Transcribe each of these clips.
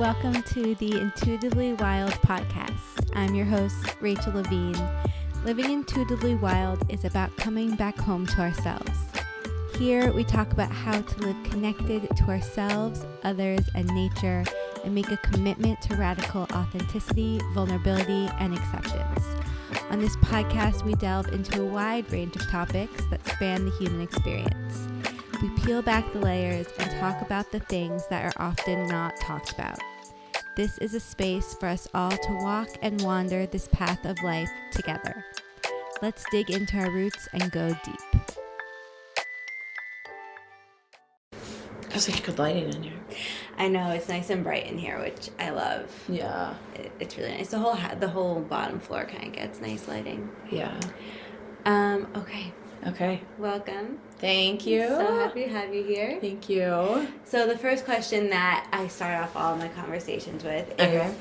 welcome to the Intuitively Wild podcast. I'm your host, Rachel Levine. Living intuitively wild is about coming back home to ourselves. Here, we talk about how to live connected to ourselves, others, and nature, and make a commitment to radical authenticity, vulnerability, and acceptance. On this podcast, we delve into a wide range of topics that span the human experience. We peel back the layers and talk about the things that are often not talked about. This is a space for us all to walk and wander this path of life together. Let's dig into our roots and go deep. There's such good lighting in here. I know, it's nice and bright in here, which I love. Yeah. It's really nice. The whole bottom floor kind of gets nice lighting. Yeah. Okay. Welcome. Thank you. So happy to have you here. Thank you. So the first question that I start off all my conversations with is,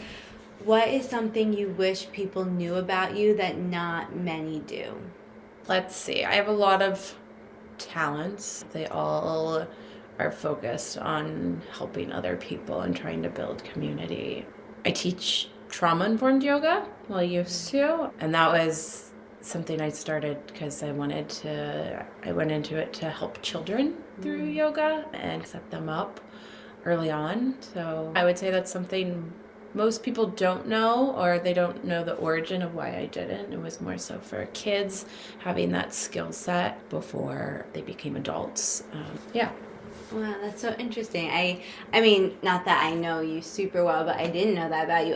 what is something you wish people knew about you that not many do? Let's see. I have a lot of talents. They all are focused on helping other people and trying to build community. I teach trauma-informed yoga. Well, I used to. And that was something I started because I went into it to help children through yoga and set them up early on. So I would say that's something most people don't know, or they don't know the origin of why I did it. It was more so for kids having that skill set before they became adults. Wow, that's so interesting. I mean, not that I know you super well, but I didn't know that about you.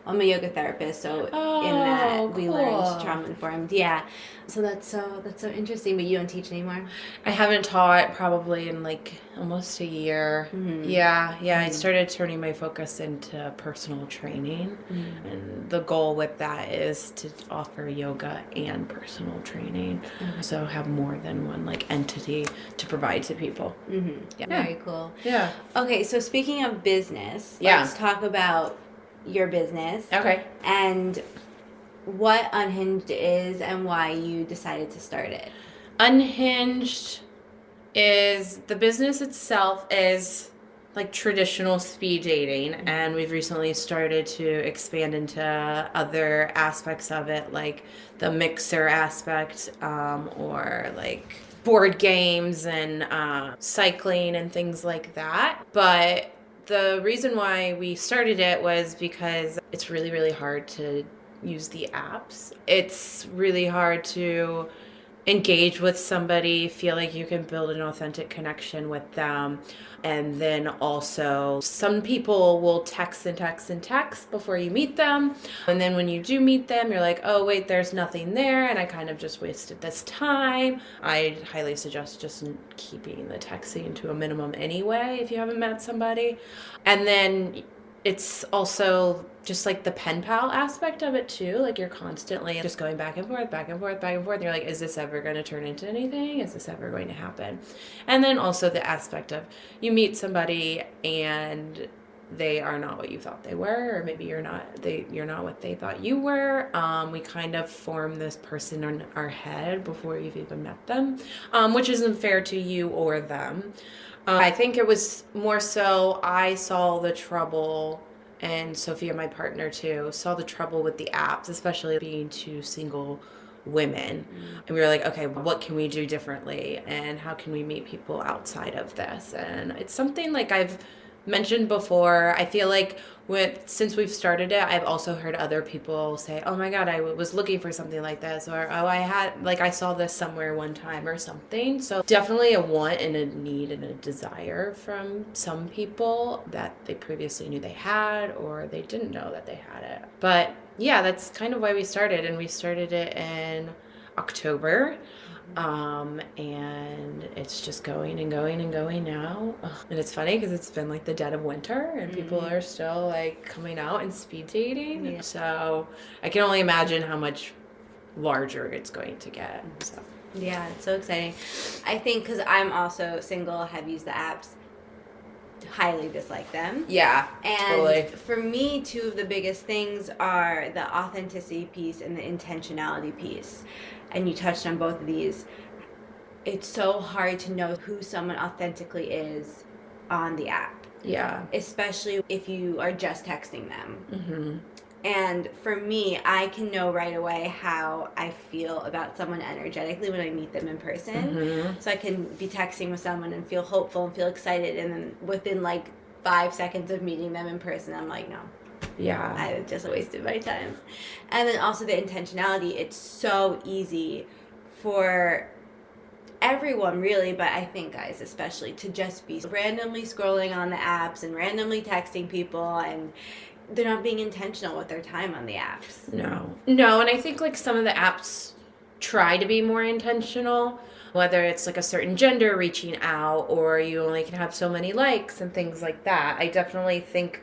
I'm a yoga therapist, so in that we learned trauma-informed. Yeah. So that's so interesting, but you don't teach anymore? I haven't taught probably in almost a year. Mm-hmm. Yeah. Mm-hmm. I started turning my focus into personal training. Mm-hmm. And the goal with that is to offer yoga and personal training. Mm-hmm. So have more than one entity to provide to people. Mm-hmm. Yeah. Very cool. Yeah. Okay, so speaking of business, let's talk about your business. Okay. And what Unhinged is and why you decided to start it. Unhinged is, the business itself is traditional speed dating, and we've recently started to expand into other aspects of it, like the mixer aspect, or board games and cycling and things like that. But the reason why we started it was because it's really, really hard to use the apps. It's really hard to engage with somebody, feel like you can build an authentic connection with them. And then also, some people will text before you meet them. And then when you do meet them, you're like, oh, wait, there's nothing there, and I kind of just wasted this time. I highly suggest just keeping the texting to a minimum anyway if you haven't met somebody. And then it's also just the pen pal aspect of it too. You're constantly just going back and forth. And you're like, is this ever going to turn into anything? Is this ever going to happen? And then also the aspect of you meet somebody and they are not what you thought they were, or maybe you're not what they thought you were. We kind of form this person in our head before you've even met them, which isn't fair to you or them. I think it was more so I saw the trouble, and Sofia, my partner too, saw the trouble with the apps, especially being two single women. And we were like, okay, what can we do differently? And how can we meet people outside of this? And it's something I've mentioned before. I feel since we've started it, I've also heard other people say, oh my God, I was looking for something like this, or oh, I saw this somewhere one time or something. So definitely a want and a need and a desire from some people that they previously knew they had, or they didn't know that they had it. But yeah, that's kind of why we started, and we started it in October. And it's just going and going and going now. And it's funny because it's been the dead of winter, and people are still coming out and speed dating. Yeah. So I can only imagine how much larger it's going to get. So. Yeah, it's so exciting. I think because I'm also single, have used the apps, highly dislike them. Yeah, and totally. For me, two of the biggest things are the authenticity piece and the intentionality piece. And you touched on both of these. It's so hard to know who someone authentically is on the app. Yeah. Especially if you are just texting them. Mm-hmm. And for me, I can know right away how I feel about someone energetically when I meet them in person. Mm-hmm. So I can be texting with someone and feel hopeful and feel excited, and then within like 5 seconds of meeting them in person, I'm like, no. Yeah. I just wasted my time. And then also the intentionality. It's so easy for everyone really, but I think guys especially, to just be randomly scrolling on the apps and randomly texting people, and they're not being intentional with their time on the apps. No, and I think like some of the apps try to be more intentional, whether it's like a certain gender reaching out or you only can have so many likes and things like that. I definitely think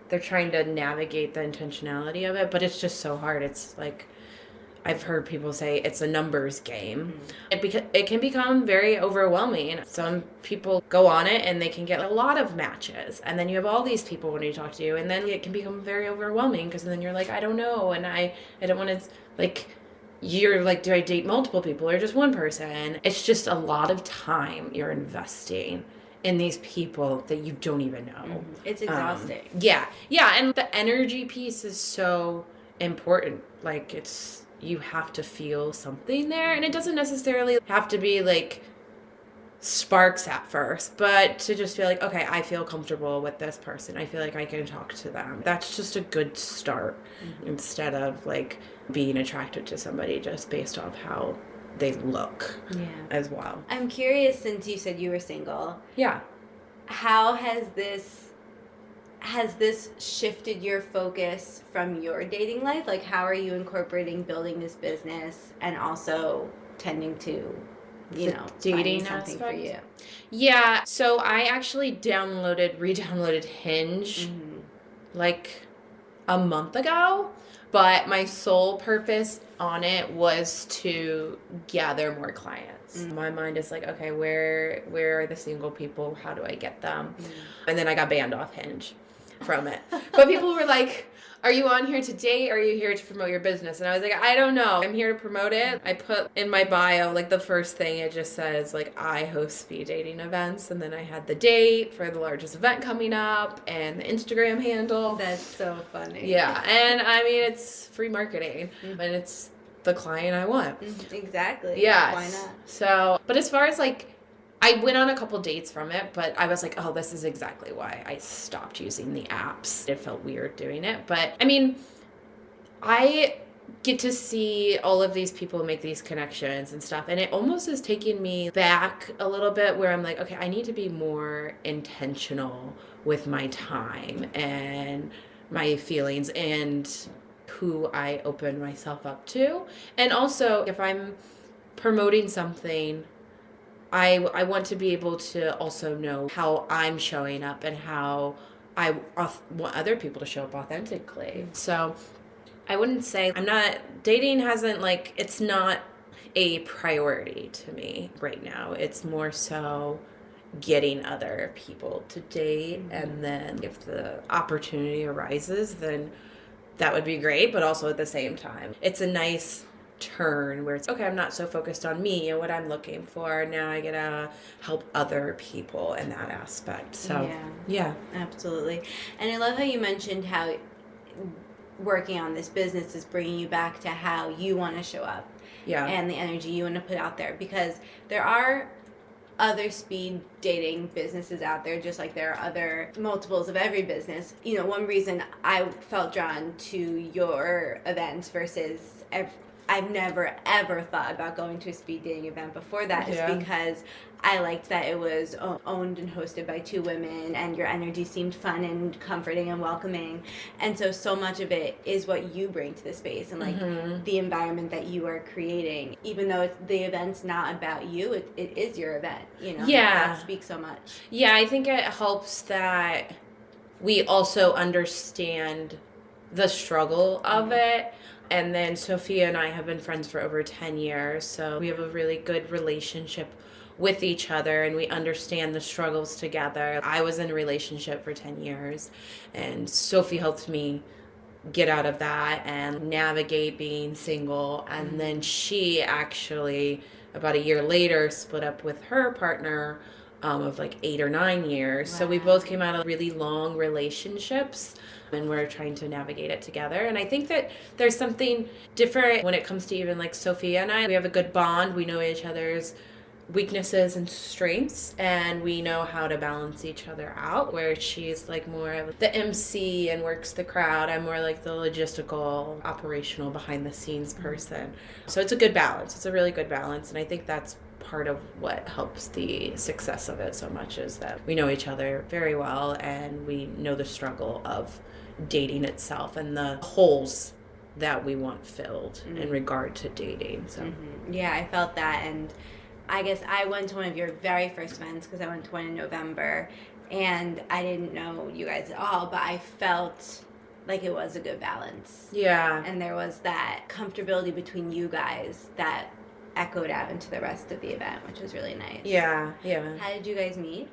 they're trying to navigate the intentionality of it, but it's just so hard. It's like, I've heard people say it's a numbers game. It can become very overwhelming. Some people go on it and they can get a lot of matches. And then you have all these people when you talk to you. And then it can become very overwhelming because then you're like, I don't know. And I don't want to, like, you're like, do I date multiple people or just one person? It's just a lot of time you're investing in these people that you don't even know. It's exhausting. Yeah. And the energy piece is so important. Like, you have to feel something there, and it doesn't necessarily have to be like sparks at first, but to just feel like, okay, I feel comfortable with this person. I feel like I can talk to them. That's just a good start instead of like being attracted to somebody just based off how they look as well. I'm curious, since you said you were single. Yeah. How has this shifted your focus from your dating life? Like, how are you incorporating building this business and also tending to, dating something aspect for you? Yeah. So I actually re-downloaded Hinge like a month ago, but my sole purpose on it was to gather more clients. My mind is like, okay, where are the single people? How do I get them? And then I got banned off Hinge from it. But people were like, are you on here to date or are you here to promote your business? And I was like, I don't know. I'm here to promote it. I put in my bio, like the first thing, it just says like, I host speed dating events. And then I had the date for the largest event coming up and the Instagram handle. That's so funny. Yeah. And I mean, it's free marketing and it's the client I want. Exactly. Yeah. Why not? So, but as far as like, I went on a couple dates from it, but I was like, oh, this is exactly why I stopped using the apps. It felt weird doing it. But I mean, I get to see all of these people make these connections and stuff. And it almost is taking me back a little bit where I'm like, okay, I need to be more intentional with my time and my feelings and who I open myself up to. And also, if I'm promoting something, I want to be able to also know how I'm showing up and how I want other people to show up authentically. So I wouldn't say dating hasn't like, it's not a priority to me right now. It's more so getting other people to date. And then if the opportunity arises, then that would be great. But also at the same time, it's a nice turn where it's okay, I'm not so focused on me and what I'm looking for. Now I get to help other people in that aspect. So yeah, absolutely. And I love how you mentioned how working on this business is bringing you back to how you want to show up and the energy you want to put out there, because there are other speed dating businesses out there, just like there are other multiples of every business. One reason I felt drawn to your events versus I've never, ever thought about going to a speed dating event before that is because I liked that it was owned and hosted by two women, and your energy seemed fun and comforting and welcoming. And so much of it is what you bring to the space and like the environment that you are creating. Even though the event's not about you, it is your event, That speaks so much. Yeah, I think it helps that we also understand the struggle of it. And then Sofia and I have been friends for over 10 years, so we have a really good relationship with each other, and we understand the struggles together. I was in a relationship for 10 years, and Sophie helped me get out of that and navigate being single. And then she actually, about a year later, split up with her partner of like 8 or 9 years. Wow. So we both came out of really long relationships, and we're trying to navigate it together. And I think that there's something different when it comes to even like Sophia and I. We have a good bond. We know each other's weaknesses and strengths, and we know how to balance each other out, where she's like more of the MC and works the crowd. I'm more like the logistical, operational, behind the scenes person. So it's a good balance. It's a really good balance. And I think that's part of what helps the success of it so much, is that we know each other very well, and we know the struggle of dating itself and the holes that we want filled in regard to dating. So yeah, I felt that. And I guess I went to one of your very first events, because I went to one in November, and I didn't know you guys at all, but I felt like it was a good balance. Yeah. And there was that comfortability between you guys that echoed out into the rest of the event, which was really nice. Yeah. How did you guys meet?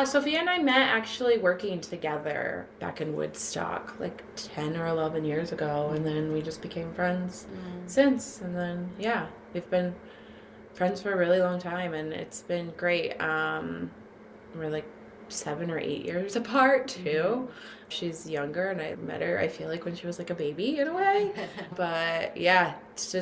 Sophia and I met actually working together back in Woodstock like 10 or 11 years ago, and then we just became friends since. And then, yeah, we've been friends for a really long time, and it's been great. We're like 7 or 8 years apart too. She's younger, and I met her, I feel like, when she was like a baby in a way. But yeah, it's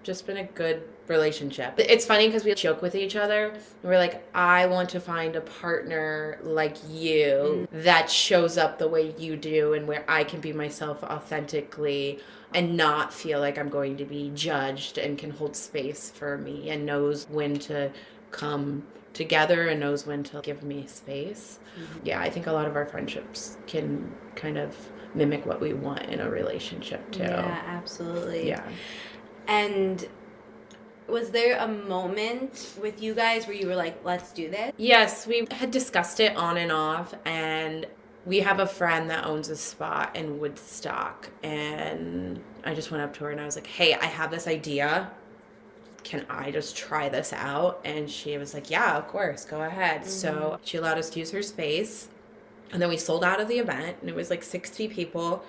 just been a good relationship. It's funny because we joke with each other, and we're like, I want to find a partner like you that shows up the way you do, and where I can be myself authentically and not feel like I'm going to be judged, and can hold space for me, and knows when to come together and knows when to give me space. Yeah, I think a lot of our friendships can kind of mimic what we want in a relationship too. Yeah, absolutely. Yeah. And was there a moment with you guys where you were like, let's do this? Yes, we had discussed it on and off, and we have a friend that owns a spot in Woodstock, and I just went up to her and I was like, hey, I have this idea. Can I just try this out? And she was like, yeah, of course, go ahead. So she allowed us to use her space, and then we sold out of the event, and it was like 60 people.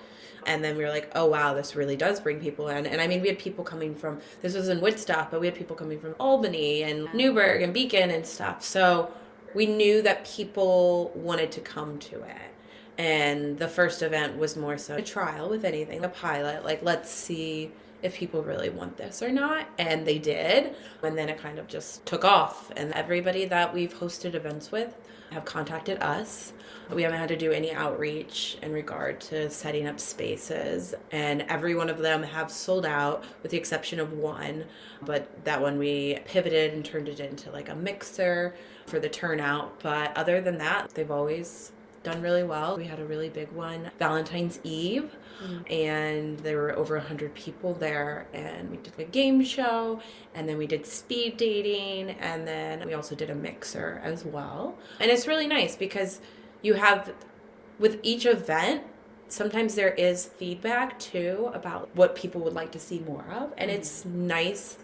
And then we were like, oh, wow, this really does bring people in. And I mean, we had people coming from, this was in Woodstock, but we had people coming from Albany and Newburgh and Beacon and stuff. So we knew that people wanted to come to it. And the first event was more so a trial with anything, a pilot, like, let's see if people really want this or not. And they did. And then it kind of just took off. And everybody that we've hosted events with have contacted us. We haven't had to do any outreach in regard to setting up spaces. And every one of them have sold out, with the exception of one. But that one we pivoted and turned it into like a mixer for the turnout. But other than that, they've always done really well. We had a really big one Valentine's Eve, and there were over 100 people there, and we did a game show, and then we did speed dating, and then we also did a mixer as well. And it's really nice because you have, with each event, sometimes there is feedback too about what people would like to see more of, and it's nice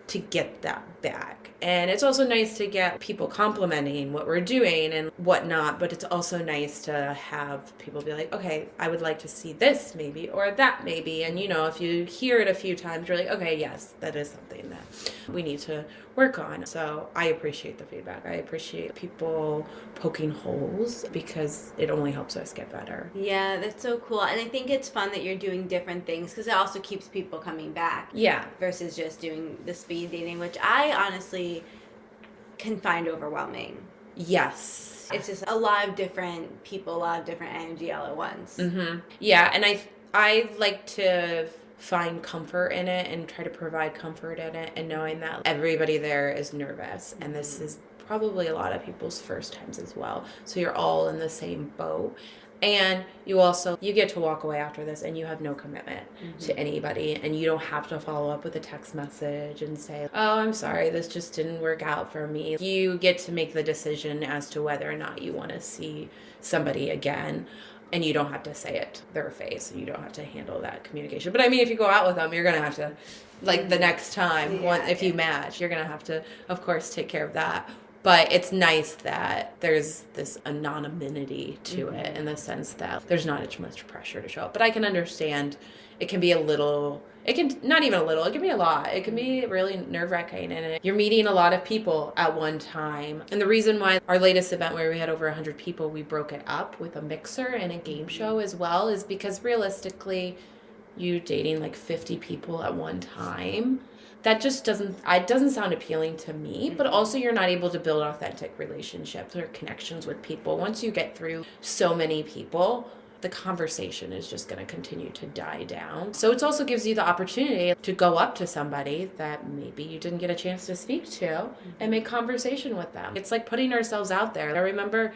to get that back. And it's also nice to get people complimenting what we're doing and whatnot, but it's also nice to have people be like, okay, I would like to see this maybe, or that maybe. And, you know, if you hear it a few times, you're like, okay, yes, that is something that we need to work on. So I appreciate the feedback. I appreciate people poking holes, because it only helps us get better. Yeah, that's so cool. And I think it's fun that you're doing different things, because it also keeps people coming back. Yeah. Versus just doing the speed dating, which I honestly can find overwhelming. Yes. It's just a lot of different people, a lot of different energy all at once. Yeah, and I like to find comfort in it and try to provide comfort in it, and knowing that everybody there is nervous, and this is probably a lot of people's first times as well. So you're all in the same boat. And you get to walk away after this and you have no commitment to anybody, and you don't have to follow up with a text message and say, oh, I'm sorry, this just didn't work out for me. You get to make the decision as to whether or not you want to see somebody again. And you don't have to say it to their face, and you don't have to handle that communication. But I mean, if you go out with them, you're going to have to, like the next time, if you match, you're going to have to, of course, take care of that. But it's nice that there's this anonymity to it in the sense that there's not as much pressure to show up. But I can understand it can be a little, it can, not even a little, it can be a lot. It can be really nerve-wracking. And you're meeting a lot of people at one time. And the reason why our latest event where we had over 100 people, we broke it up with a mixer and a game show as well, is because realistically, you dating like 50 people at one time, that just doesn't sound appealing to me. But also you're not able to build authentic relationships or connections with people. Once you get through so many people, the conversation is just going to continue to die down. So it also gives you the opportunity to go up to somebody that maybe you didn't get a chance to speak to and make conversation with them. It's like putting ourselves out there. I remember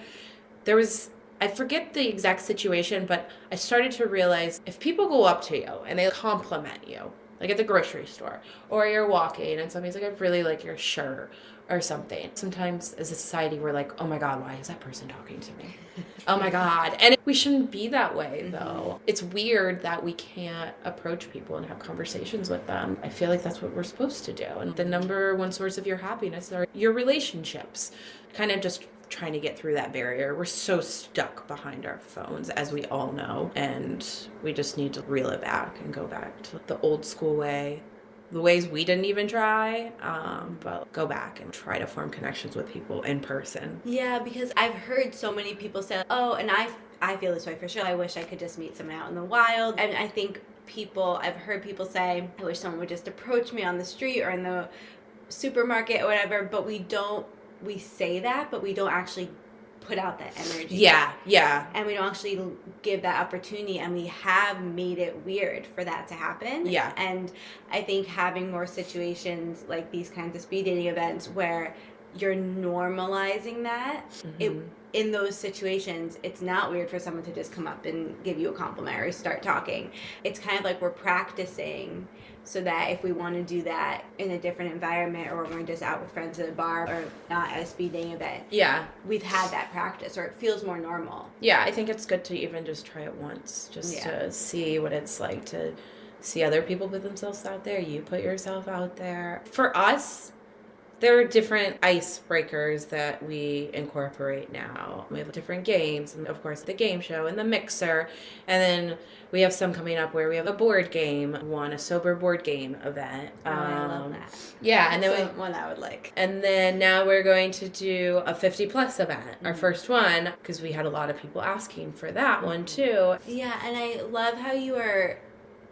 I forget the exact situation, but I started to realize if people go up to you and they compliment you, like at the grocery store, or you're walking and somebody's like, I really like your shirt or something. Sometimes as a society, we're like, oh my God, why is that person talking to me? Oh my God. And we shouldn't be that way though. It's weird that we can't approach people and have conversations with them. I feel like that's what we're supposed to do. And the number one source of your happiness are your relationships. Kind of just trying to get through that barrier. We're so stuck behind our phones, as we all know, and we just need to reel it back and go back to the old school way, the ways we didn't even try, but go back and try to form connections with people in person. Yeah, because I've heard so many people say, oh, and I feel this way for sure. I wish I could just meet someone out in the wild. And I think I've heard people say, I wish someone would just approach me on the street or in the supermarket or whatever, but we say that, but we don't actually put out that energy. Yeah. And we don't actually give that opportunity, and we have made it weird for that to happen. Yeah. And I think having more situations like these kinds of speed dating events where you're normalizing that, in those situations, it's not weird for someone to just come up and give you a compliment or start talking. It's kind of like we're practicing so that if we want to do that in a different environment, or when we're just out with friends at a bar or not at a speed dating event, we've had that practice, or it feels more normal. Yeah, I think it's good to even just try it once, just to see what it's like to see other people put themselves out there. You put yourself out there. For us, there are different icebreakers that we incorporate now. We have different games, and of course the game show and the mixer, and then we have some coming up where we have a board game, a sober board game event. I love that. Yeah, and then one I would like. And then now we're going to do a 50+ event, our first one, because we had a lot of people asking for that one too. Yeah, and I love how you are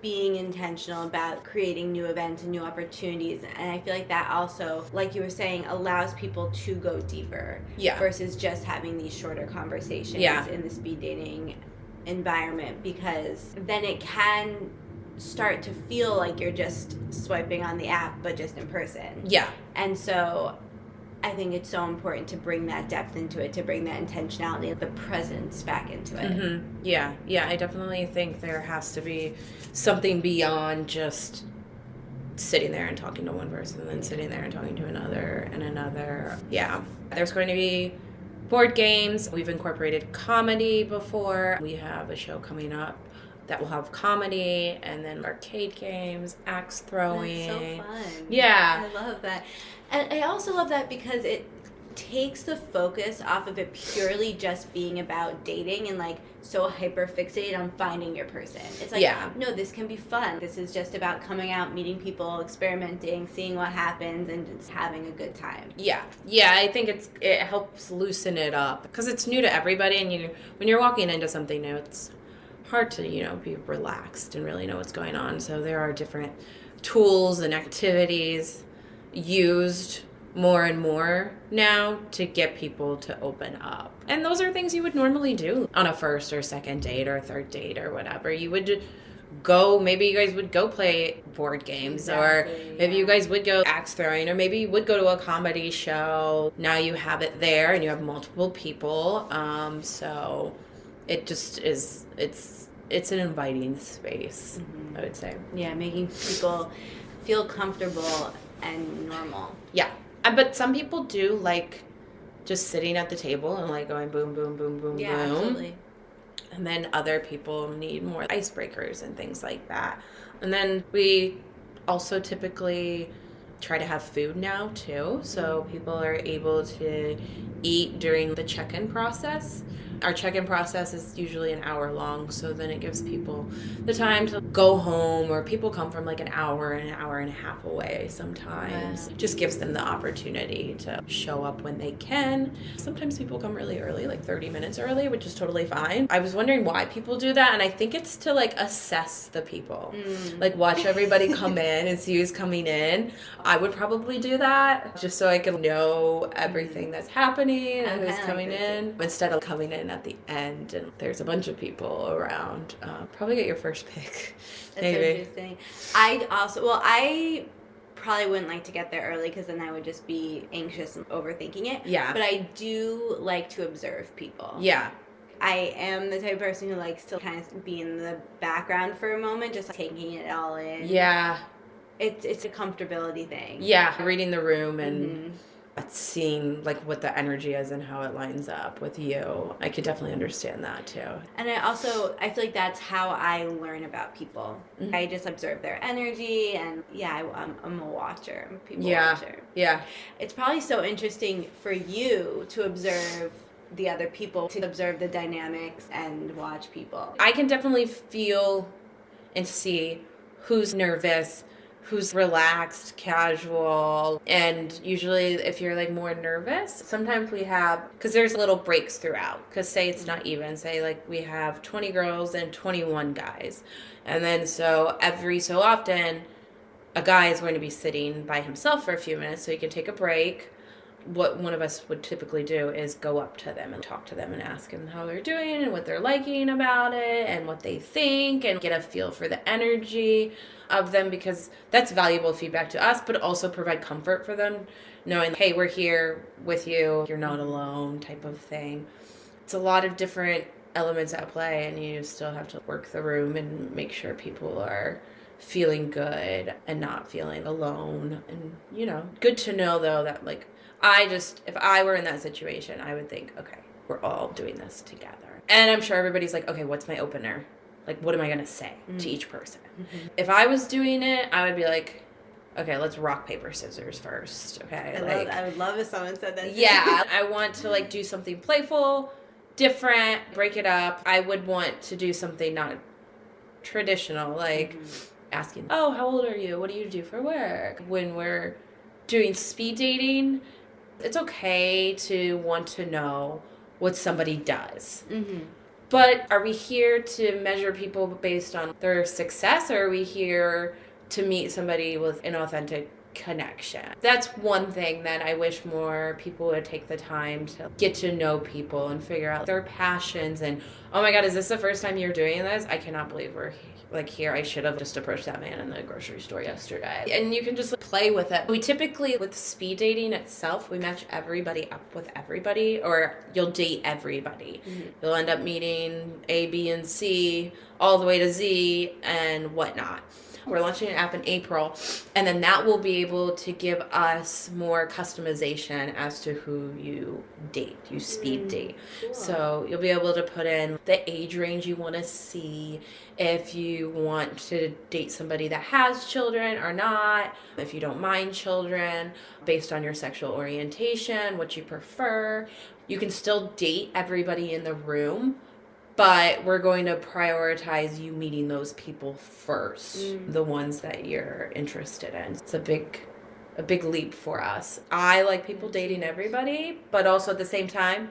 being intentional about creating new events and new opportunities, and I feel like that also, like you were saying, allows people to go deeper versus just having these shorter conversations in the speed dating environment, because then it can start to feel like you're just swiping on the app but just in person. And so I think it's so important to bring that depth into it, to bring that intentionality, the presence back into it. Yeah, I definitely think there has to be something beyond just sitting there and talking to one person and then sitting there and talking to another and another. Yeah, there's going to be board games. We've incorporated comedy before. We have a show coming up that will have comedy, and then arcade games, axe throwing. That's so fun. Yeah. I love that. And I also love that because it takes the focus off of it purely just being about dating and like so hyper fixated on finding your person. It's like, no, this can be fun. This is just about coming out, meeting people, experimenting, seeing what happens, and just having a good time. Yeah, I think it helps loosen it up because it's new to everybody, and when you're walking into something new, it's hard to be relaxed and really know what's going on. So there are different tools and activities used more and more now to get people to open up. And those are things you would normally do on a first or second date or third date or whatever. You would go, maybe you guys would go play board games, or maybe you guys would go axe throwing, or maybe you would go to a comedy show. Now you have it there and you have multiple people. So it just is, it's an inviting space, I would say. Yeah, making people feel comfortable and normal. Yeah. But some people do like just sitting at the table and like going boom, boom, boom, boom, boom. Absolutely. And then other people need more icebreakers and things like that. And then we also typically try to have food now too, so people are able to eat during the check-in process. Our check-in process is usually an hour long, so then it gives people the time to go home, or people come from like an hour and a half away sometimes. Wow. Just gives them the opportunity to show up when they can. Sometimes people come really early, like 30 minutes early, which is totally fine. I was wondering why people do that, and I think it's to like assess the people. Like watch everybody come in and see who's coming in. I would probably do that just so I can know everything that's happening and who's coming in, instead of coming in at the end and there's a bunch of people around. Probably get your first pick. That's maybe. interesting. I probably wouldn't like to get there early because then I would just be anxious and overthinking it. Yeah. But I do like to observe people. Yeah. I am the type of person who likes to kind of be in the background for a moment, just taking it all in. Yeah. It's a comfortability thing. Yeah. Reading the room and seeing like what the energy is and how it lines up with you. I could definitely understand that too. And I feel like that's how I learn about people. I just observe their energy, and I'm a watcher. I'm a people watcher. Yeah. It's probably so interesting for you to observe the other people, to observe the dynamics and watch people. I can definitely feel and see who's nervous, who's relaxed, casual. And usually if you're like more nervous, sometimes we have, because there's little breaks throughout, because say it's not even, say like we have 20 girls and 21 guys. And then so every so often, a guy is going to be sitting by himself for a few minutes so he can take a break. What one of us would typically do is go up to them and talk to them and ask them how they're doing and what they're liking about it and what they think, and get a feel for the energy of them, because that's valuable feedback to us, but also provide comfort for them, knowing, hey, we're here with you, you're not alone, type of thing. It's a lot of different elements at play, and you still have to work the room and make sure people are feeling good and not feeling alone. And, good to know though that like, if I were in that situation, I would think, okay, we're all doing this together. And I'm sure everybody's like, okay, what's my opener? Like, what am I going to say to each person? If I was doing it, I would be like, okay, let's rock, paper, scissors first. Okay. I would love if someone said that. Yeah. I want to like do something playful, different, break it up. I would want to do something not traditional, like asking, oh, how old are you? What do you do for work? When we're doing speed dating, it's okay to want to know what somebody does. But are we here to measure people based on their success, or are we here to meet somebody with an authentic connection? That's one thing that I wish more people would take the time to get to know people and figure out their passions. And, oh my God, is this the first time you're doing this? I cannot believe we're here. I should have just approached that man in the grocery store yesterday. And you can just play with it. We typically, with speed dating itself, we match everybody up with everybody, or you'll date everybody. You'll end up meeting A, B, and C, all the way to Z and whatnot. We're launching an app in April, and then that will be able to give us more customization as to who you date, you speed date. Cool. So you'll be able to put in the age range you want to see, if you want to date somebody that has children or not, if you don't mind children, based on your sexual orientation, what you prefer. You can still date everybody in the room, but we're going to prioritize you meeting those people first, the ones that you're interested in. It's a big leap for us. I like people dating everybody, but also at the same time,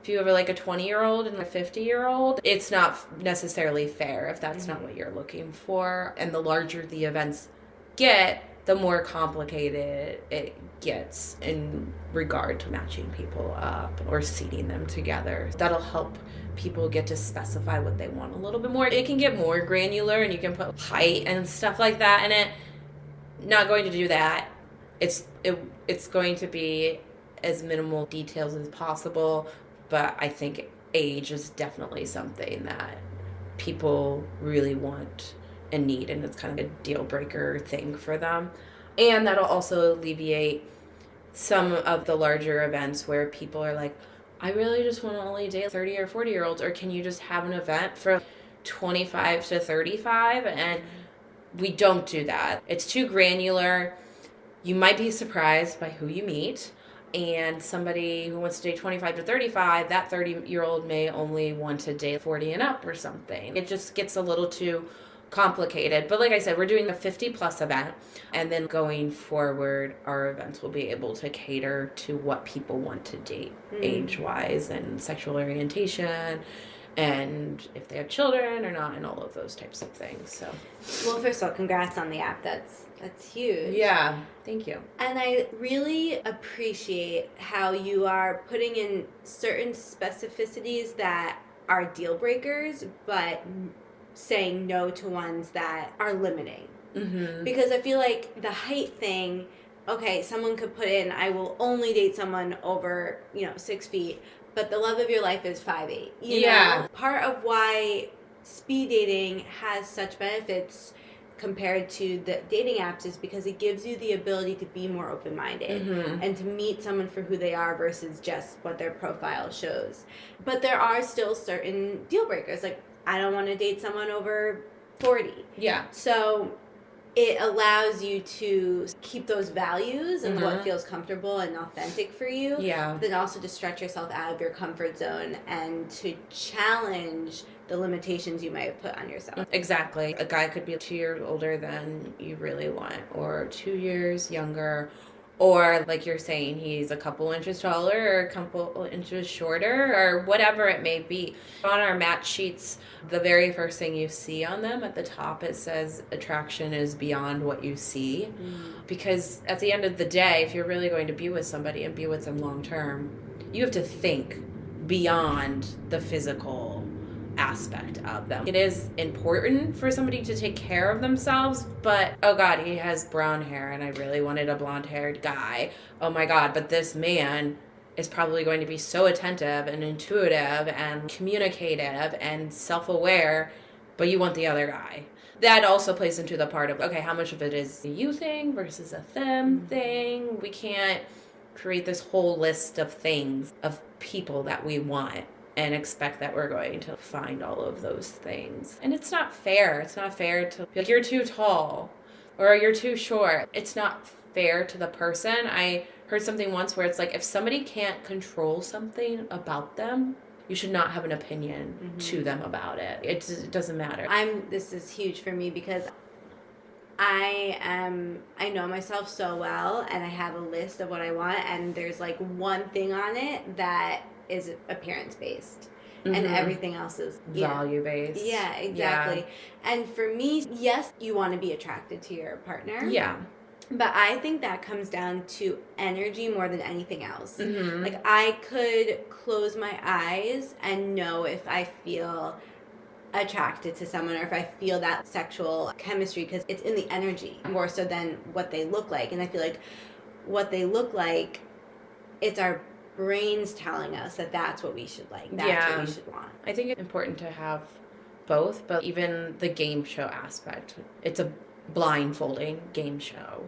if you have like a 20-year-old and a 50-year-old, it's not necessarily fair if that's not what you're looking for. And the larger the events get, the more complicated it gets in regard to matching people up or seating them together. That'll help people get to specify what they want a little bit more. It can get more granular, and you can put height and stuff like that in it. Not going to do that. It's going to be as minimal details as possible, but I think age is definitely something that people really want and need, and it's kind of a deal breaker thing for them. And that'll also alleviate some of the larger events where people are like, I really just want to only date 30 or 40-year-olds, or can you just have an event for 25 to 35? And we don't do that. It's too granular. you might be surprised by who you meet. And somebody who wants to date 25 to 35, that 30-year-old may only want to date 40 and up or something. It just gets a little too complicated. But like I said, we're doing a 50-plus event. And then going forward, our events will be able to cater to what people want to date age-wise and sexual orientation and if they have children or not and all of those types of things. So, well, first of all, congrats on the app. That's huge. Yeah, thank you. And I really appreciate how you are putting in certain specificities that are deal breakers, but saying no to ones that are limiting. Mm-hmm. Because I feel like the height thing, okay, someone could put in, I will only date someone over, 6 feet, but the love of your life is 5'8". You know? Part of why speed dating has such benefits compared to the dating apps is because it gives you the ability to be more open-minded and to meet someone for who they are versus just what their profile shows. But there are still certain deal breakers. Like, I don't want to date someone over 40. Yeah. So it allows you to keep those values and what feels comfortable and authentic for you. Yeah. But then also to stretch yourself out of your comfort zone and to challenge the limitations you might have put on yourself. Exactly. A guy could be 2 years older than you really want, or 2 years younger, or like you're saying, he's a couple inches taller or a couple inches shorter, or whatever it may be. On our match sheets, the very first thing you see on them at the top, it says attraction is beyond what you see. Because at the end of the day, if you're really going to be with somebody and be with them long term, you have to think beyond the physical aspect of them. It is important for somebody to take care of themselves, but oh god, he has brown hair and I really wanted a blonde-haired guy. Oh my god, but this man is probably going to be so attentive and intuitive and communicative and self-aware, but you want the other guy. That also plays into the part of, okay, how much of it is a you thing versus a them thing? We can't create this whole list of things, of people that we want, and expect that we're going to find all of those things. And it's not fair. It's not fair to be like, you're too tall or you're too short. It's not fair to the person. I heard something once where it's like, if somebody can't control something about them, you should not have an opinion to them about it. It doesn't matter. This is huge for me because I know myself so well and I have a list of what I want, and there's like one thing on it that is appearance based and everything else is value based. Yeah, exactly. Yeah. And for me, yes, you want to be attracted to your partner. Yeah. But I think that comes down to energy more than anything else. Like, I could close my eyes and know if I feel attracted to someone or if I feel that sexual chemistry, because it's in the energy more so than what they look like. And I feel like what they look like, it's our brain's telling us that that's what we should like. That's what we should want. I think it's important to have both, but even the game show aspect. It's a blindfolding game show.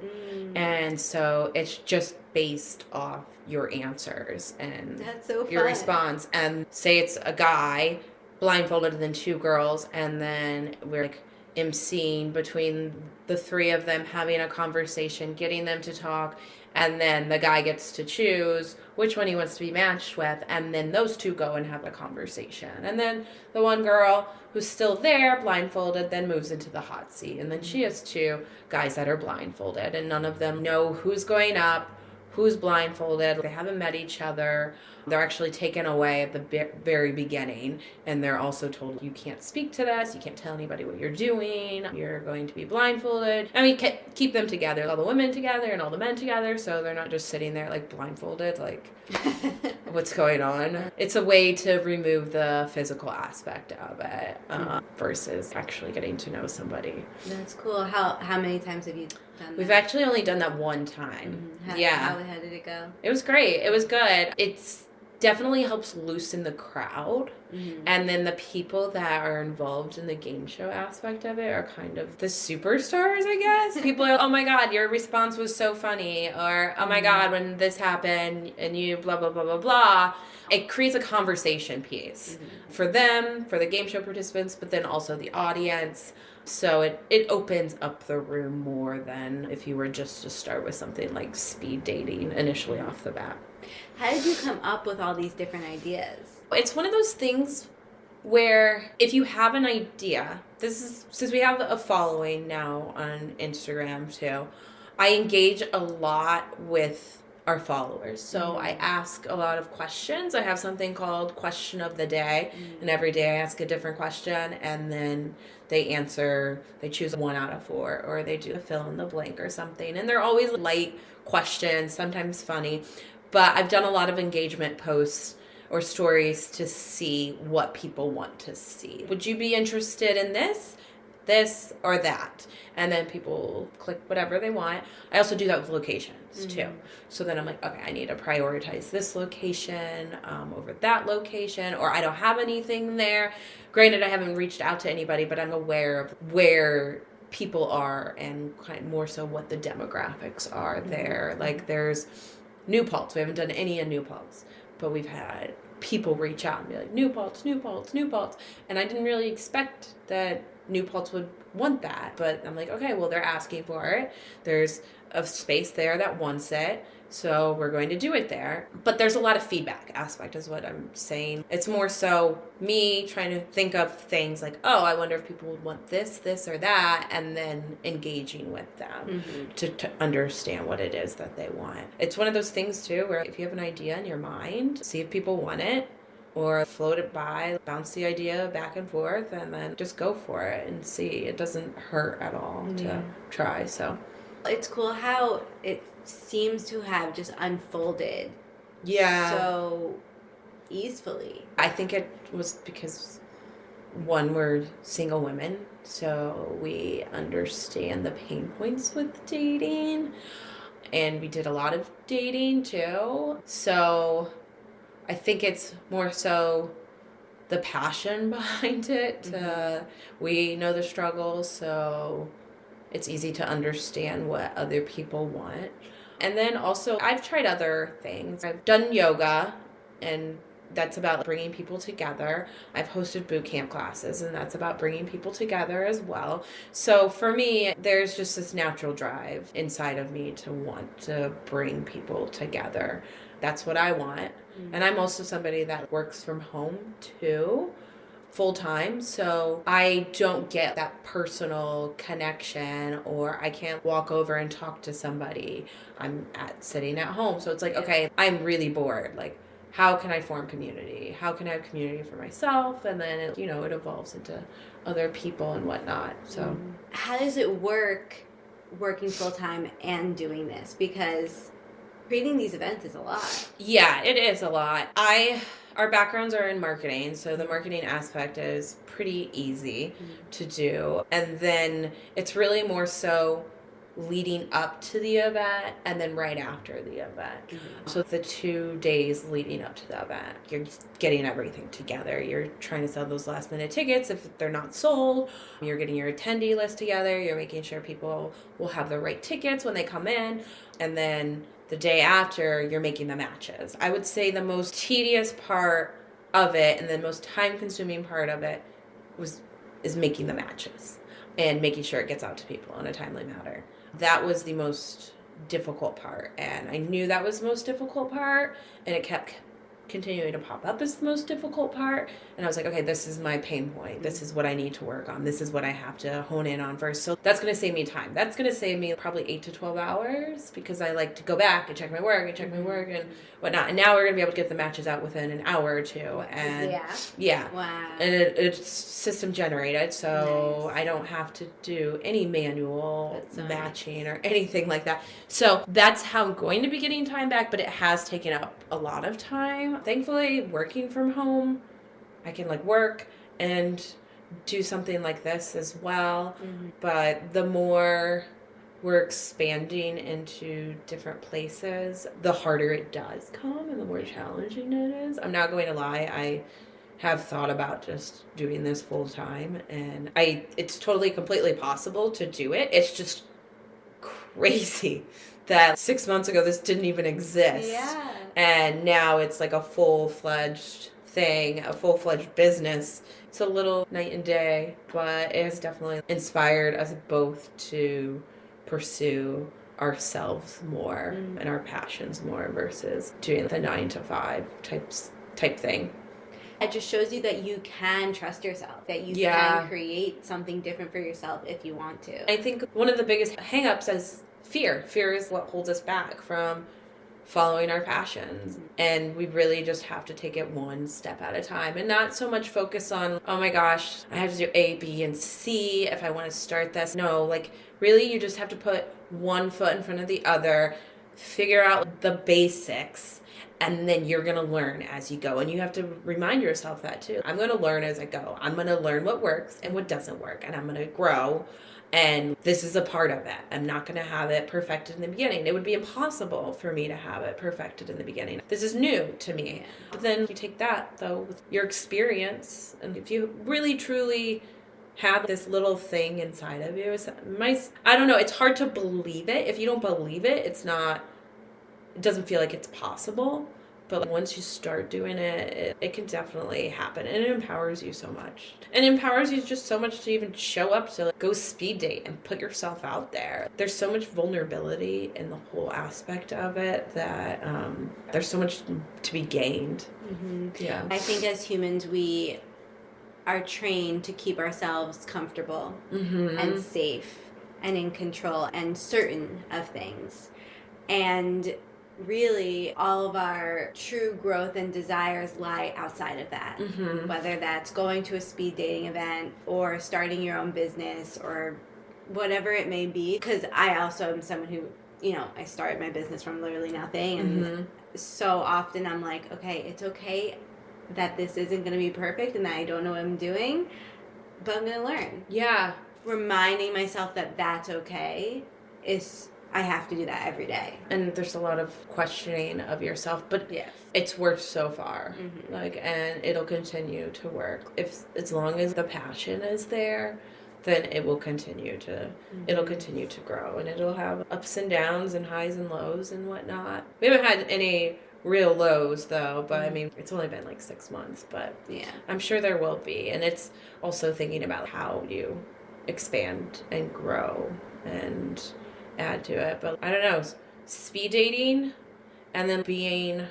And so it's just based off your answers and that's so your fun. Response. And say it's a guy blindfolded and then 2 girls, and then we're like emceeing between the 3 of them, having a conversation, getting them to talk, and then the guy gets to choose which one he wants to be matched with, and then those 2 go and have a conversation. And then the one girl who's still there, blindfolded, then moves into the hot seat. And then she has 2 guys that are blindfolded, and none of them know who's going up, who's blindfolded. They haven't met each other. They're actually taken away at the very beginning, and they're also told, you can't speak to this, you can't tell anybody what you're doing, you're going to be blindfolded. And we keep them together, all the women together and all the men together, so they're not just sitting there like blindfolded, like what's going on. It's a way to remove the physical aspect of it versus actually getting to know somebody. That's cool. How many times have you done that? We've actually only done that one time. How did it go? It was great. It was good. It's definitely helps loosen the crowd Mm-hmm. And then the people that are involved in the game show aspect of it are kind of the superstars, I guess. People are, oh my God, your response was so funny. Or, oh my God, when this happened and you blah, blah, blah, blah, blah. It creates a conversation piece for them, for the game show participants, but then also the audience. So it opens up the room more than if you were just to start with something like speed dating initially off the bat. How did you come up with all these different ideas? It's one of those things where if you have an idea, this is since we have a following now on Instagram too, I engage a lot with our followers. So I ask a lot of questions. I have something called Question of the Day, and every day I ask a different question, and then they answer, they choose 1 out of 4, or they do a fill in the blank or something. And they're always light questions, sometimes funny. But I've done a lot of engagement posts or stories to see what people want to see. Would you be interested in this, or that? And then people click whatever they want. I also do that with locations too. So then I'm like, okay, I need to prioritize this location over that location, or I don't have anything there. Granted, I haven't reached out to anybody, but I'm aware of where people are and kind of more so what the demographics are there. Like there's New Paltz. We haven't done any in New Paltz, but we've had people reach out and be like, New Paltz, New Paltz, New Paltz. And I didn't really expect that New Paltz would want that. But I'm like, okay, well, they're asking for it. There's a space there that wants it. So we're going to do it there. But there's a lot of feedback aspect is what I'm saying. It's more so me trying to think of things like, oh, I wonder if people would want this, or that, and then engaging with them to understand what it is that they want. It's one of those things, too, where if you have an idea in your mind, see if people want it, or float it by, bounce the idea back and forth, and then just go for it and see. It doesn't hurt at all to try, so. It's cool how it seems to have just unfolded so easily. I think it was because, one, we're single women, so we understand the pain points with dating, and we did a lot of dating too. So I think it's more so the passion behind it. We know the struggle, so it's easy to understand what other people want. And then also, I've tried other things. I've done yoga, and that's about bringing people together. I've hosted boot camp classes, and that's about bringing people together as well. So for me, there's just this natural drive inside of me to want to bring people together. That's what I want. And I'm also somebody that works from home too, full time, so I don't get that personal connection, or I can't walk over and talk to somebody. I'm sitting at home, so it's like, okay, I'm really bored. Like, how can I form community? How can I have community for myself? And then it evolves into other people and whatnot. So how does it work working full time and doing this? Because creating these events is a lot. Yeah, it is a lot. Our backgrounds are in marketing, so the marketing aspect is pretty easy to do. And then it's really more so leading up to the event and then right after the event. So the 2 days leading up to the event, you're getting everything together. You're trying to sell those last minute tickets if they're not sold. You're getting your attendee list together. You're making sure people will have the right tickets when they come in. And then the day after, you're making the matches. I would say the most tedious part of it and the most time-consuming part of it is making the matches and making sure it gets out to people in a timely manner. That was the most difficult part, and I knew that was the most difficult part, and it kept continuing to pop up as the most difficult part. And I was like, okay, this is my pain point. This is what I need to work on. This is what I have to hone in on first. So that's going to save me time. That's going to save me probably 8 to 12 hours because I like to go back and check my work and whatnot. And now we're going to be able to get the matches out within an hour or two. And yeah. Wow. And it's system generated, so nice. I don't have to do any manual matching or anything like that. So that's how I'm going to be getting time back, but it has taken up a lot of time. Thankfully, working from home, I can work and do something like this as well. But the more we're expanding into different places, the harder it does come and the more challenging it is. I'm not going to lie, I have thought about just doing this full time, and it's totally completely possible to do it. It's just crazy that 6 months ago this didn't even exist. Yeah. And now it's like a full-fledged thing, a full-fledged business. It's a little night and day, but it has definitely inspired us both to pursue ourselves more and our passions more versus doing the 9-to-5 type thing. It just shows you that you can trust yourself, that you can create something different for yourself if you want to. I think one of the biggest hang-ups is fear. Fear is what holds us back from following our passions. And we really just have to take it one step at a time and not so much focus on, oh my gosh, I have to do A, B, and C if I want to start this. No, like really you just have to put one foot in front of the other, figure out the basics, and then you're going to learn as you go. And you have to remind yourself that too. I'm going to learn as I go. I'm going to learn what works and what doesn't work. And I'm going to grow. And this is a part of it. I'm not going to have it perfected in the beginning. It would be impossible for me to have it perfected in the beginning. This is new to me. But then you take that, though, with your experience. And if you really, truly have this little thing inside of you, I don't know, it's hard to believe it. If you don't believe it, it doesn't feel like it's possible. But once you start doing it, it can definitely happen. And it empowers you so much. And it empowers you just so much to even show up to go speed date and put yourself out there. There's so much vulnerability in the whole aspect of it that there's so much to be gained. Mm-hmm. Yeah. I think as humans, we are trained to keep ourselves comfortable and safe and in control and certain of things. And really, all of our true growth and desires lie outside of that. Whether that's going to a speed dating event or starting your own business or whatever it may be. Because I also am someone who, I started my business from literally nothing. And so often I'm like, okay, it's okay that this isn't going to be perfect and that I don't know what I'm doing, but I'm going to learn. Yeah. Reminding myself that that's okay I have to do that every day. And there's a lot of questioning of yourself, but yes, it's worked so far. And it'll continue to work. As long as the passion is there, then it will continue to grow, and it'll have ups and downs and highs and lows and whatnot. We haven't had any real lows though, but I mean, it's only been like 6 months, but yeah, I'm sure there will be. And it's also thinking about how you expand and grow and add to it. But I don't know, speed dating and then being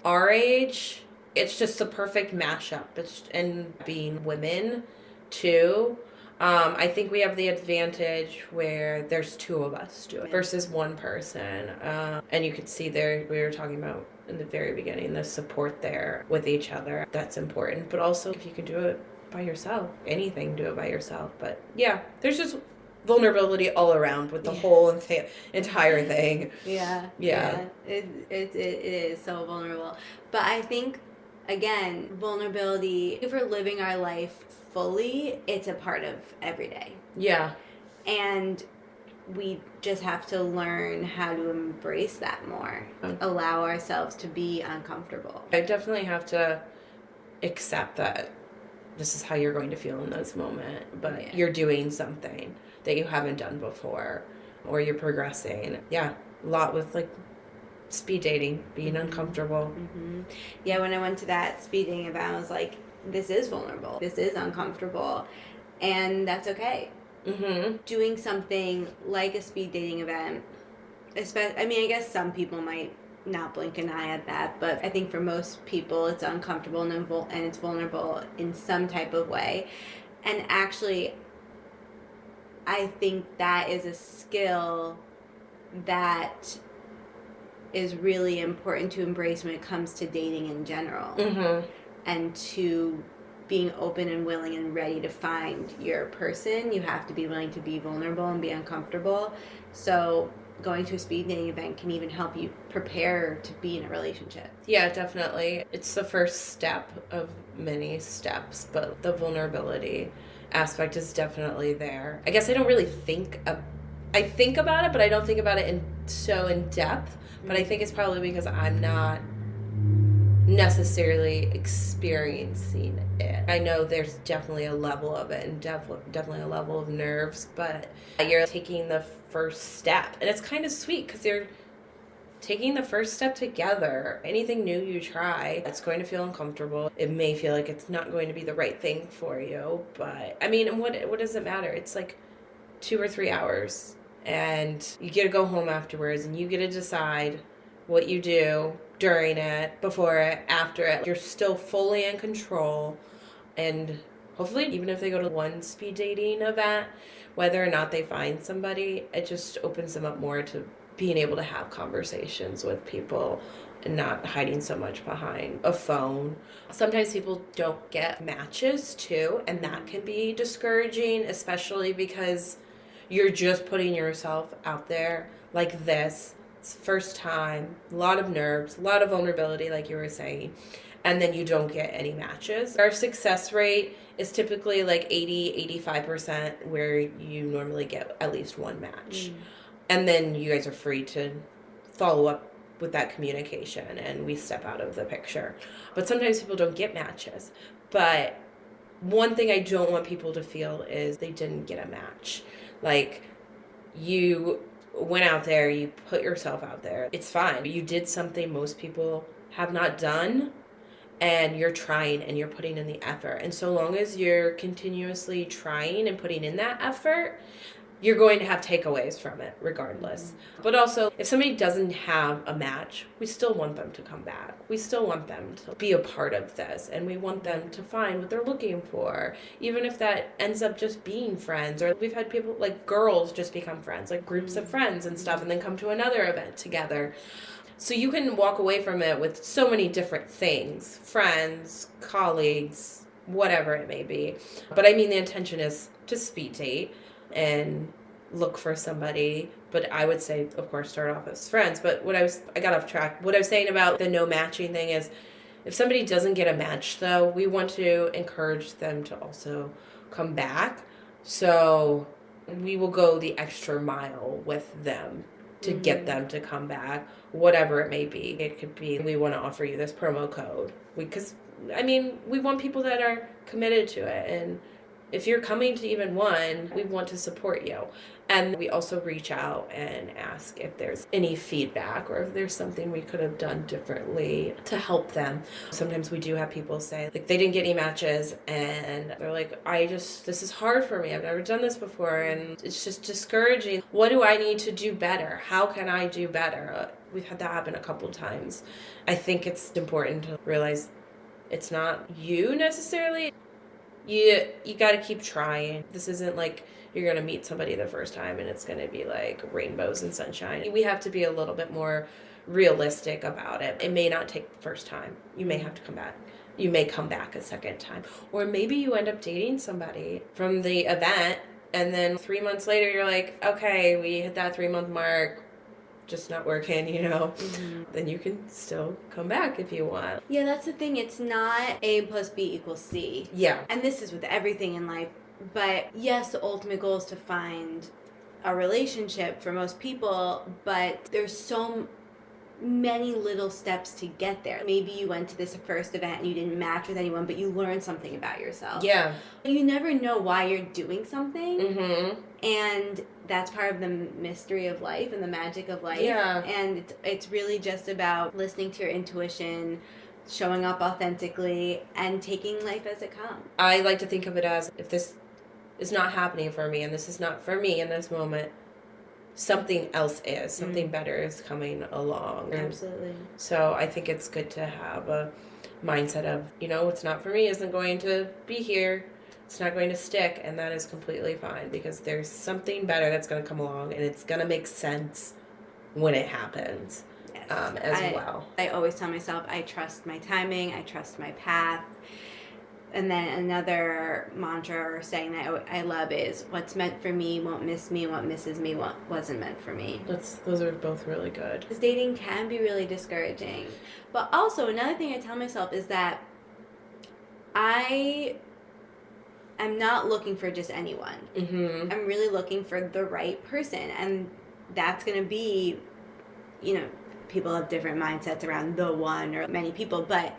our age, it's just the perfect mashup. And being women too, I think we have the advantage where there's two of us doing it versus one person. And you could see there, we were talking about in the very beginning, the support there with each other. That's important. But also if you can do it by yourself, anything, do it by yourself. But yeah, there's just vulnerability all around with the whole entire thing. Yeah. It is so vulnerable. But I think, again, vulnerability, if we're living our life fully, it's a part of every day. Yeah. And we just have to learn how to embrace that more. Allow ourselves to be uncomfortable. I definitely have to accept that this is how you're going to feel in this moment, but you're doing something that you haven't done before, or you're progressing. Yeah, a lot with like speed dating, being uncomfortable. Yeah, when I went to that speed dating event, I was like, this is vulnerable, this is uncomfortable, and that's okay. Doing something like a speed dating event, I mean, I guess some people might not blink an eye at that, but I think for most people it's uncomfortable and it's vulnerable in some type of way. And actually, I think that is a skill that is really important to embrace when it comes to dating in general. And to being open and willing and ready to find your person, you have to be willing to be vulnerable and be uncomfortable. So going to a speed dating event can even help you prepare to be in a relationship. Yeah, definitely. It's the first step of many steps, but the vulnerability aspect is definitely there. I guess I don't really I think about it, but I don't think about it in depth. But I think it's probably because I'm not necessarily experiencing it. I know there's definitely a level of it and definitely a level of nerves, but you're taking the first step. And it's kind of sweet because you're taking the first step together. Anything new you try, it's going to feel uncomfortable. It may feel like it's not going to be the right thing for you, but I mean, what does it matter? It's like 2 or 3 hours, and you get to go home afterwards, and you get to decide what you do during it, before it, after it. You're still fully in control, and hopefully, even if they go to one speed dating event, whether or not they find somebody, it just opens them up more to being able to have conversations with people and not hiding so much behind a phone. Sometimes people don't get matches too, and that can be discouraging, especially because you're just putting yourself out there like this. It's first time, a lot of nerves, a lot of vulnerability, like you were saying, and then you don't get any matches. Our success rate is typically like 80-85%, where you normally get at least one match. And then you guys are free to follow up with that communication, and we step out of the picture. But sometimes people don't get matches. But one thing I don't want people to feel is they didn't get a match. Like, you went out there, you put yourself out there. It's fine. You did something most people have not done, and you're trying and you're putting in the effort. And so long as you're continuously trying and putting in that effort, you're going to have takeaways from it regardless. But also, if somebody doesn't have a match, we still want them to come back. We still want them to be a part of this, and we want them to find what they're looking for, even if that ends up just being friends. Or we've had people, like girls, just become friends, like groups of friends and stuff, and then come to another event together. So you can walk away from it with so many different things: friends, colleagues, whatever it may be. But I mean, the intention is to speed date and look for somebody. But I would say, of course, start off as friends. But I got off track. What I was saying about the no matching thing is, if somebody doesn't get a match, though, we want to encourage them to also come back. So we will go the extra mile with them to get them to come back, whatever it may be. It could be, we want to offer you this promo code. Because, I mean, we want people that are committed to it. And if you're coming to even one, we want to support you. And we also reach out and ask if there's any feedback or if there's something we could have done differently to help them. Sometimes we do have people say, like, they didn't get any matches and they're like, this is hard for me. I've never done this before and it's just discouraging. What do I need to do better? How can I do better? We've had that happen a couple of times. I think it's important to realize it's not you necessarily. You got to keep trying. This isn't like you're going to meet somebody the first time and it's going to be like rainbows and sunshine. We have to be a little bit more realistic about it. It may not take the first time. You may have to come back. You may come back a second time. Or maybe you end up dating somebody from the event and then 3 months later you're like, okay, we hit that 3-month mark. Just not working, then you can still come back if you want. Yeah, that's the thing. It's not A plus B equals C. Yeah. And this is with everything in life. But yes, the ultimate goal is to find a relationship for most people, but there's so many little steps to get there. Maybe you went to this first event and you didn't match with anyone, but you learned something about yourself. Yeah. You never know why you're doing something. Mm-hmm. And that's part of the mystery of life and the magic of life. Yeah. And it's really just about listening to your intuition, showing up authentically, and taking life as it comes. I like to think of it as, if this is not happening for me and this is not for me in this moment, something else is. Something better is coming along. Absolutely. So I think it's good to have a mindset of, what's not for me isn't going to be here. It's not going to stick, and that is completely fine because there's something better that's going to come along, and it's going to make sense when it happens. Yes. Well. I always tell myself I trust my timing, I trust my path. And then another mantra or saying that I love is, what's meant for me won't miss me, what misses me wasn't meant for me. Those are both really good. Because dating can be really discouraging. But also, another thing I tell myself is that I'm not looking for just anyone. Mm-hmm. I'm really looking for the right person. And that's going to be, people have different mindsets around the one or many people, but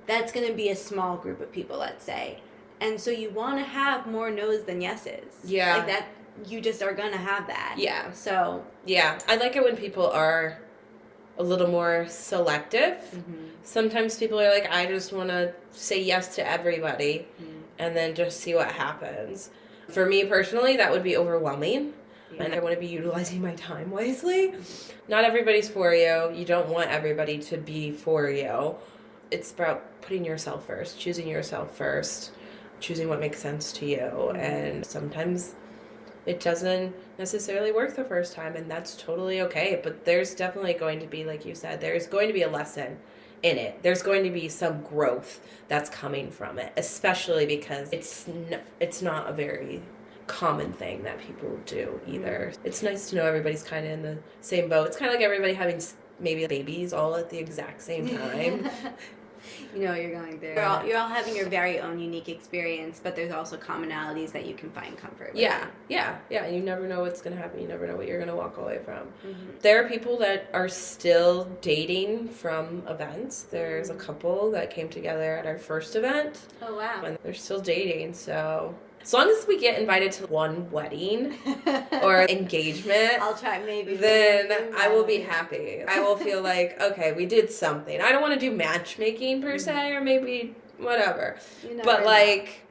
that's going to be a small group of people, let's say. And so you want to have more no's than yeses. Yeah. Like that, you just are going to have that. Yeah. So. Yeah. I like it when people are a little more selective. Mm-hmm. Sometimes people are like, I just want to say yes to everybody and then just see what happens. For me personally, that would be overwhelming. Yeah. And I want to be utilizing my time wisely. Not everybody's for you. You don't want everybody to be for you. It's about putting yourself first, choosing yourself first, choosing what makes sense to you. And sometimes it doesn't necessarily work the first time, and that's totally okay. But there's definitely going to be, like you said, there's going to be a lesson in it. There's going to be some growth that's coming from it, especially because it's not a very common thing that people do either. It's nice to know everybody's kind of in the same boat. It's kind of like everybody having maybe babies all at the exact same time. You know what you're going through. You're all having your very own unique experience, but there's also commonalities that you can find comfort with. Yeah. You never know what's going to happen. You never know what you're going to walk away from. Mm-hmm. There are people that are still dating from events. There's a couple that came together at our first event. Oh, wow. And they're still dating, so as long as we get invited to one wedding or engagement, I'll try maybe. Then I will be happy. I will feel like, okay, we did something. I don't want to do matchmaking per se, or maybe whatever. But like,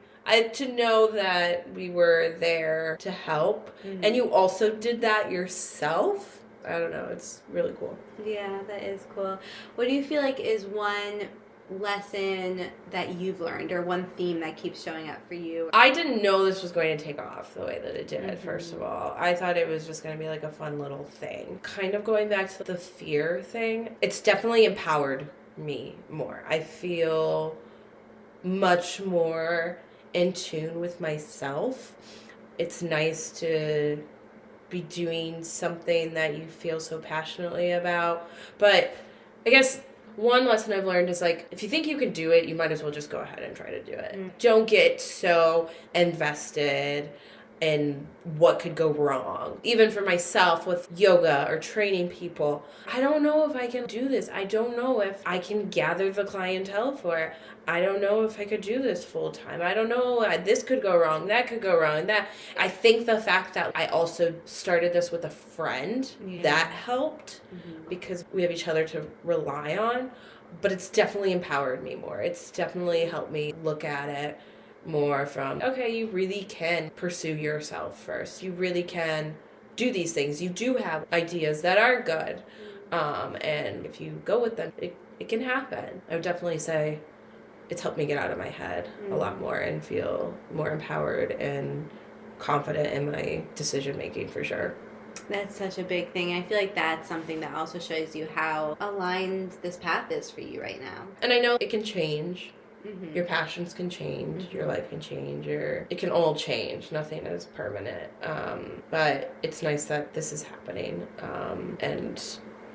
to know that we were there to help, and you also did that yourself. I don't know. It's really cool. Yeah, that is cool. What do you feel like is one lesson that you've learned, or one theme that keeps showing up for you? I didn't know this was going to take off the way that it did, first of all. I thought it was just going to be like a fun little thing. Kind of going back to the fear thing, it's definitely empowered me more. I feel much more in tune with myself. It's nice to be doing something that you feel so passionately about. But I guess one lesson I've learned is, like, if you think you can do it, you might as well just go ahead and try to do it. Don't get so invested in what could go wrong. Even for myself with yoga or training people, I don't know if I can do this. I don't know if I can gather the clientele for it. I don't know if I could do this full time. I don't know. This could go wrong. That could go wrong. I think the fact that I also started this with a friend, that helped because we have each other to rely on. But it's definitely empowered me more. It's definitely helped me look at it more from, okay, you really can pursue yourself first. You really can do these things. You do have ideas that are good. And if you go with them, it can happen. I would definitely say it's helped me get out of my head a lot more and feel more empowered and confident in my decision making, for sure. That's such a big thing. I feel like that's something that also shows you how aligned this path is for you right now. And I know it can change. Your passions can change, your life can change, it can all change. Nothing is permanent. But it's nice that this is happening. And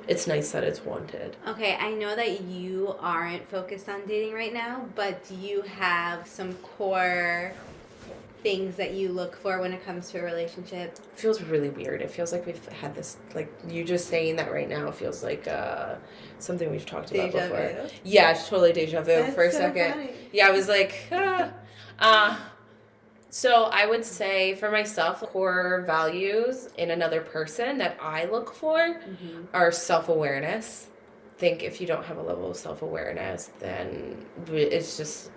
it's nice that it's wanted. Okay, I know that you aren't focused on dating right now, but do you have some core things that you look for when it comes to a relationship? It feels really weird. It feels like we've had this, like, you just saying that right now feels like something we've talked about before. Vu? Yeah, it's totally deja vu. That's for a so second. Funny. Yeah, I was like, So I would say for myself, core values in another person that I look for are self-awareness. I think if you don't have a level of self-awareness, then it's just,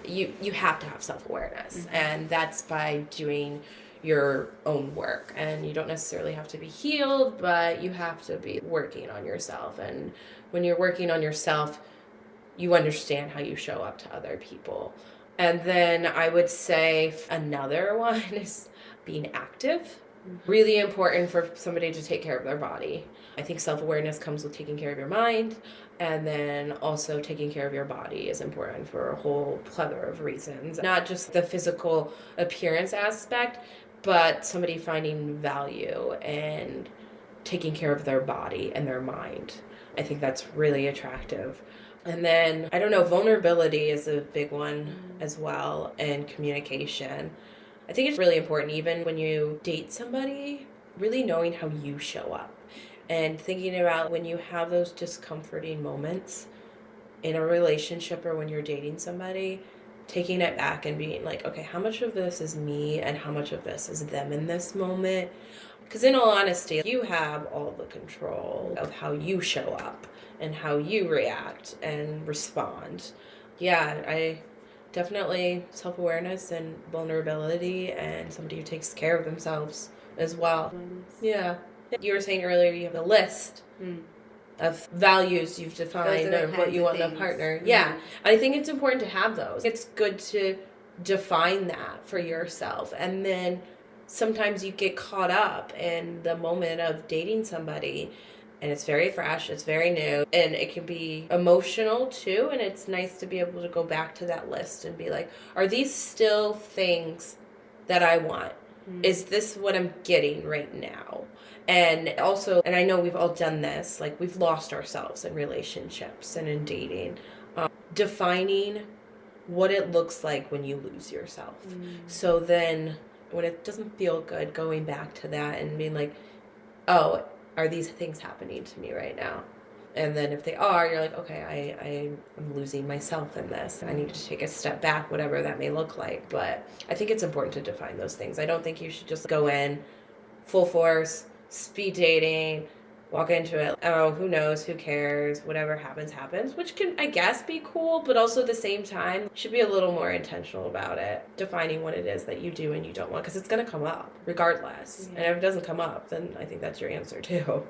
you have to have self-awareness. And that's by doing your own work. And you don't necessarily have to be healed, but you have to be working on yourself. And when you're working on yourself, you understand how you show up to other people. And then I would say another one is being active. Really important for somebody to take care of their body. I think self-awareness comes with taking care of your mind, and then also taking care of your body is important for a whole plethora of reasons. Not just the physical appearance aspect, but somebody finding value and taking care of their body and their mind. I think that's really attractive. And then, I don't know, vulnerability is a big one as well, and communication. I think it's really important, even when you date somebody, really knowing how you show up. And thinking about when you have those discomforting moments in a relationship or when you're dating somebody, taking it back and being like, okay, how much of this is me and how much of this is them in this moment? Because in all honesty, you have all the control of how you show up and how you react and respond. Yeah, I definitely self-awareness and vulnerability and somebody who takes care of themselves as well. Yeah. You were saying earlier you have a list of values you've defined of what you want in a partner. Yeah. I think it's important to have those. It's good to define that for yourself. And then sometimes you get caught up in the moment of dating somebody and it's very fresh, it's very new, and it can be emotional too, and it's nice to be able to go back to that list and be like, are these still things that I want? Is this what I'm getting right now? And also, and I know we've all done this, like we've lost ourselves in relationships and in dating, defining what it looks like when you lose yourself. So then when it doesn't feel good, going back to that and being like, oh, are these things happening to me right now? And then if they are, you're like, okay, I'm losing myself in this. I need to take a step back, whatever that may look like. But I think it's important to define those things. I don't think you should just go in full force, speed dating, walk into it, oh, who knows, who cares, whatever happens, which can, I guess, be cool, but also at the same time, you should be a little more intentional about it, defining what it is that you do and you don't want, because it's going to come up, regardless. And if it doesn't come up, then I think that's your answer, too.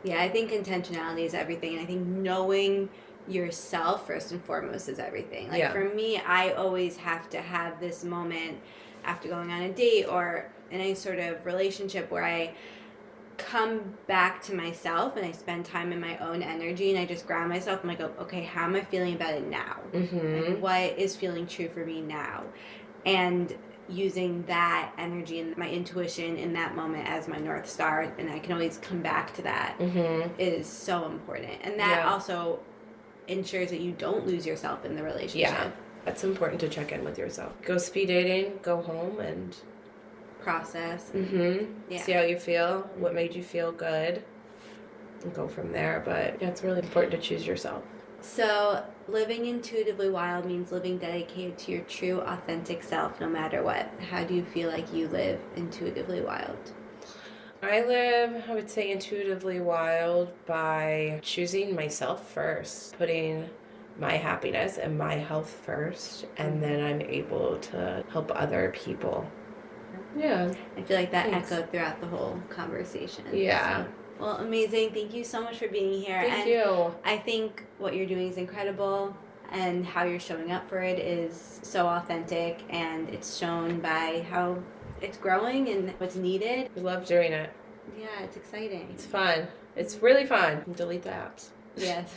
Yeah, I think intentionality is everything, and I think knowing yourself, first and foremost, is everything. Like, for me, I always have to have this moment after going on a date or in any sort of relationship where I come back to myself and I spend time in my own energy and I just ground myself and I go, okay, how am I feeling about it now? Like, what is feeling true for me now? And using that energy and my intuition in that moment as my North Star, and I can always come back to that, is so important. And that also ensures that you don't lose yourself in the relationship. Yeah, that's important to check in with yourself. Go speed dating, go home and process. See how you feel, what made you feel good, and go from there. But yeah, it's really important to choose yourself. So living intuitively wild means living dedicated to your true, authentic self no matter what. How do you feel like you live intuitively wild? I live, I would say, intuitively wild by choosing myself first, putting my happiness and my health first, and then I'm able to help other people. Yeah. I feel like that echoed throughout the whole conversation. Yeah. So, well, amazing. Thank you so much for being here. Thank you. I think what you're doing is incredible, and how you're showing up for it is so authentic, and it's shown by how it's growing and what's needed. We love doing it. Yeah, it's exciting. It's fun. It's really fun. Delete the apps. Yes.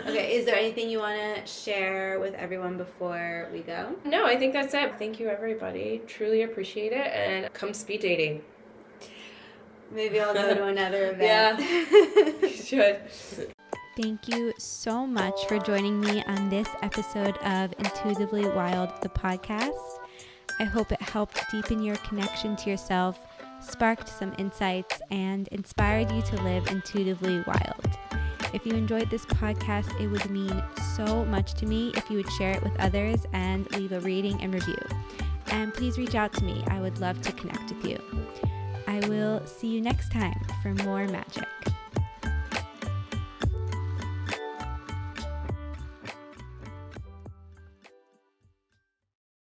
Okay, is there anything you want to share with everyone before we go? No, I think that's it. Thank you, everybody. Truly appreciate it, and come speed dating. Maybe I'll go to another event. Yeah, you should. Thank you so much for joining me on this episode of Intuitively Wild, the podcast. I hope it helped deepen your connection to yourself, sparked some insights, and inspired you to live intuitively wild. If you enjoyed this podcast, it would mean so much to me if you would share it with others and leave a rating and review. And please reach out to me. I would love to connect with you. I will see you next time for more magic.